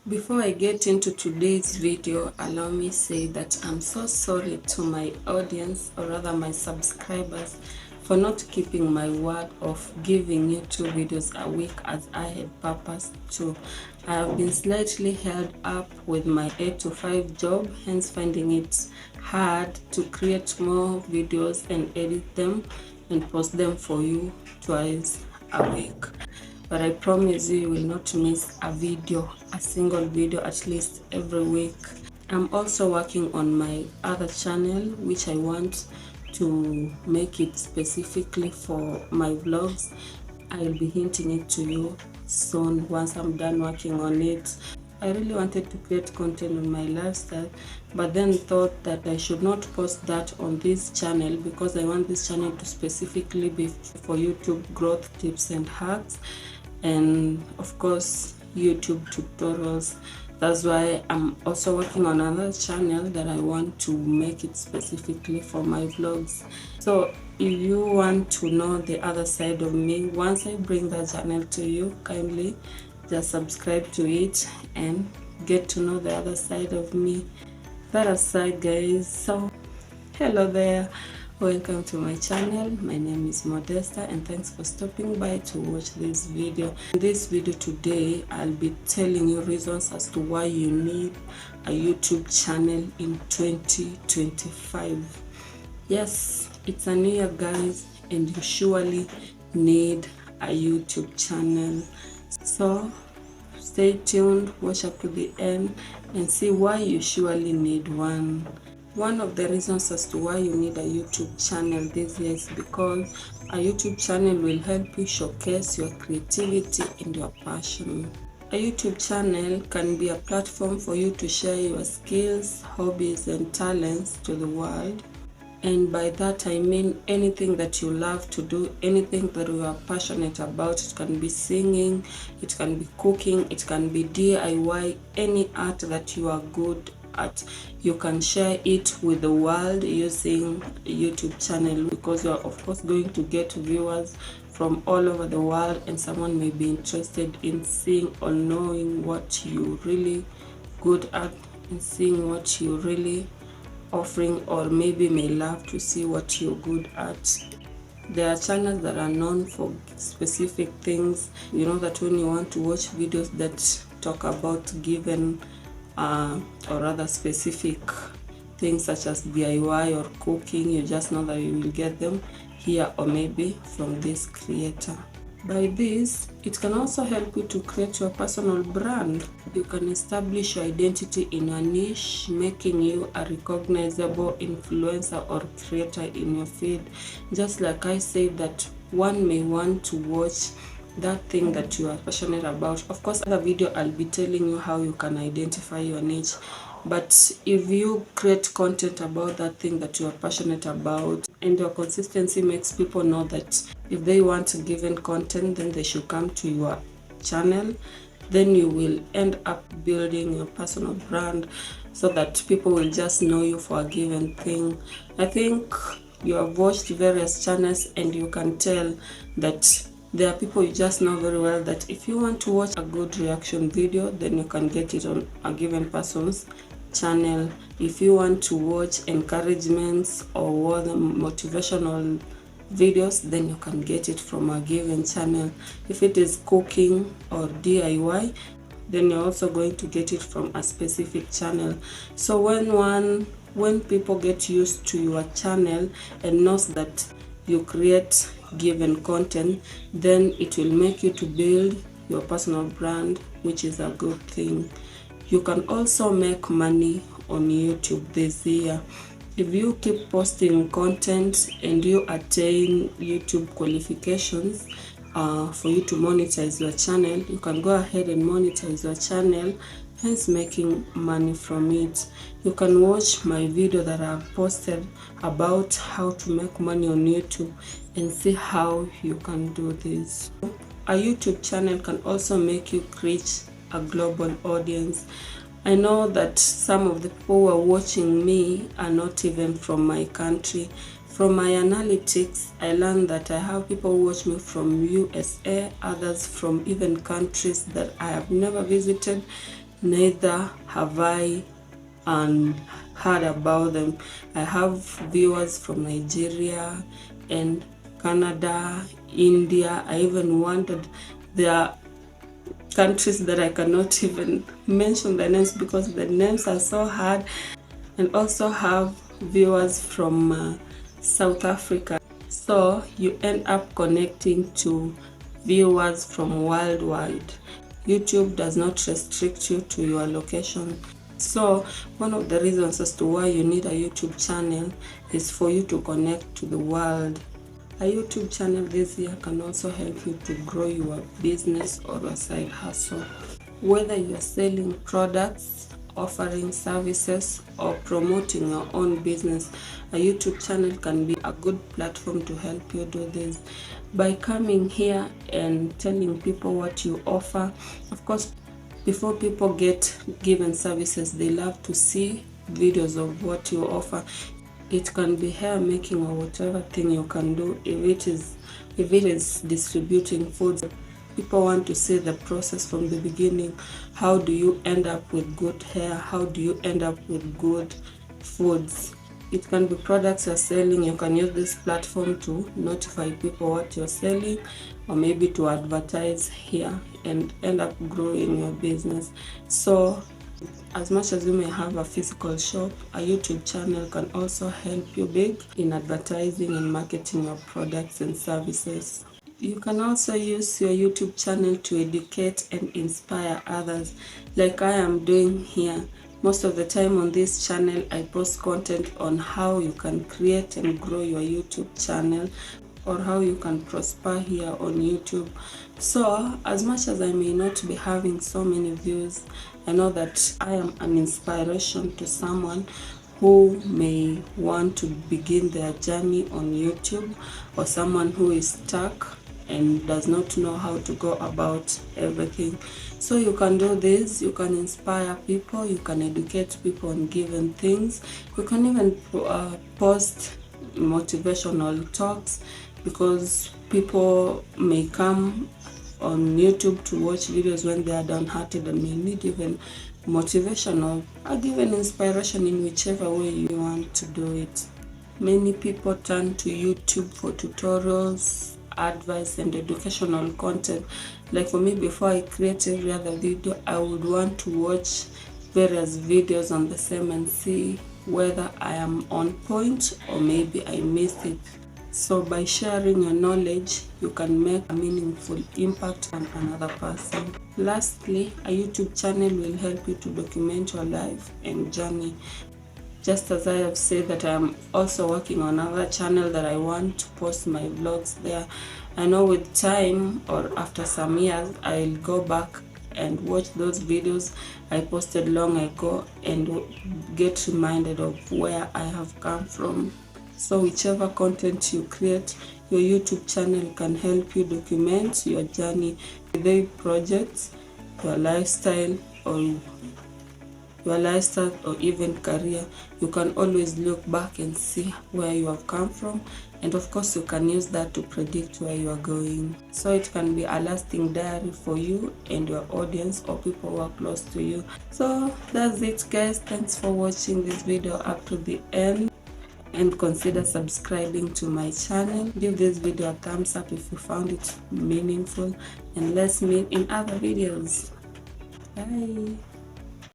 Before I get into today's video, allow me say that I'm so sorry to my audience, or rather my subscribers, for not keeping my word of giving you 2 videos a week as I had purposed to. I have been slightly held up with my 8 to 5 job, hence finding it hard to create more videos and edit them and post them for you twice a week. But I promise you will not miss a single video at least every week. I'm also working on my other channel, which I want to make it specifically for my vlogs. I'll be hinting it to you soon once I'm done working on it. I really wanted to create content on my lifestyle, but then thought that I should not post that on this channel because I want this channel to specifically be for YouTube growth tips and hacks, and of course YouTube tutorials. That's why I'm also working on another channel that I want to make it specifically for my vlogs. So if you want to know the other side of me, once I bring that channel to you, kindly just subscribe to it and get to know the other side of me. That aside, guys, so hello there, welcome to my channel. My name is Modesta and thanks for stopping by to watch this video. In this video today, I'll be telling you reasons as to why you need a YouTube channel in 2025. Yes, it's a new year, guys, and you surely need a YouTube channel. So stay tuned, watch up to the end and see why you surely need one. One of the reasons as to why you need a YouTube channel this year is because a YouTube channel will help you showcase your creativity and your passion. A YouTube channel can be a platform for you to share your skills, hobbies and talents to the world. And by that I mean anything that you love to do, anything that you are passionate about. It can be singing, it can be cooking, it can be DIY, any art that you are good at. You can share it with the world using a YouTube channel, because you are of course going to get viewers from all over the world, and someone may be interested in seeing or knowing what you really good at and seeing what you really offering, or maybe may love to see what you're good at. There are channels that are known for specific things. You know that when you want to watch videos that talk about given or rather specific things such as DIY or cooking, you just know that you will get them here or maybe from this creator. By this, it can also help you to create your personal brand. You can establish your identity in a niche, making you a recognizable influencer or creator in your feed. Just like I said, that one may want to watch that thing that you are passionate about. Of course, in the video I'll be telling you how you can identify your niche. But if you create content about that thing that you are passionate about, and your consistency makes people know that if they want given content, then they should come to your channel, then you will end up building your personal brand so that people will just know you for a given thing. I think you have watched various channels and you can tell that there are people you just know very well that if you want to watch a good reaction video, then you can get it on a given person's channel. If you want to watch encouragements or motivational videos, then you can get it from a given channel. If it is cooking or DIY, then you're also going to get it from a specific channel. So when people get used to your channel and knows that you create given content, then it will make you to build your personal brand, which is a good thing. You can also make money on YouTube this year. If you keep posting content and you attain YouTube qualifications for you to monetize your channel, you can go ahead and monetize your channel, hence making money from it. You can watch my video that I've posted about how to make money on YouTube and see how you can do this. A YouTube channel can also make you reach a global audience. I know that some of the people who are watching me are not even from my country. From my analytics, I learned that I have people who watch me from USA, others from even countries that I have never visited, neither have I heard about them. I have viewers from Nigeria and Canada, India. I even wanted their countries that I cannot even mention the names because the names are so hard, and also have viewers from South Africa. So you end up connecting to viewers from worldwide. YouTube does not restrict you to your location. So one of the reasons as to why you need a YouTube channel is for you to connect to the world. A YouTube channel this year can also help you to grow your business or a side hustle. Whether you're selling products, offering services, or promoting your own business, a YouTube channel can be a good platform to help you do this. By coming here and telling people what you offer, of course, before people get given services, they love to see videos of what you offer. It can be hair making or whatever thing you can do. If it is distributing foods, people want to see the process from the beginning. How do you end up with good hair? How do you end up with good foods? It can be products you're selling. You can use this platform to notify people what you're selling, or maybe to advertise here and end up growing your business. So as much as you may have a physical shop, a YouTube channel can also help you big in advertising and marketing your products and services. You can also use your YouTube channel to educate and inspire others, like I am doing here. Most of the time on this channel, I post content on how you can create and grow your YouTube channel, or how you can prosper here on YouTube. So as much as I may not be having so many views, I know that I am an inspiration to someone who may want to begin their journey on YouTube, or someone who is stuck and does not know how to go about everything. So you can do this. You can inspire people, you can educate people on given things. You can even post motivational talks, because people may come on YouTube to watch videos when they are downhearted and may need even motivation or even inspiration in whichever way you want to do it. Many people turn to YouTube for tutorials, advice, and educational content. Like for me, before I create every other video, I would want to watch various videos on the same and see whether I am on point or maybe I missed it. So by sharing your knowledge, you can make a meaningful impact on another person. Lastly, a YouTube channel will help you to document your life and journey. Just as I have said that I am also working on another channel that I want to post my vlogs there. I know with time, or after some years, I'll go back and watch those videos I posted long ago and get reminded of where I have come from. So whichever content you create, your YouTube channel can help you document your journey, whether projects, your lifestyle, or even career. You can always look back and see where you have come from, and of course you can use that to predict where you are going. So it can be a lasting diary for you and your audience, or people who are close to you. So that's it, guys. Thanks for watching this video up to the end, and consider subscribing to my channel. Give this video a thumbs up if you found it meaningful, and let's meet in other videos. Bye.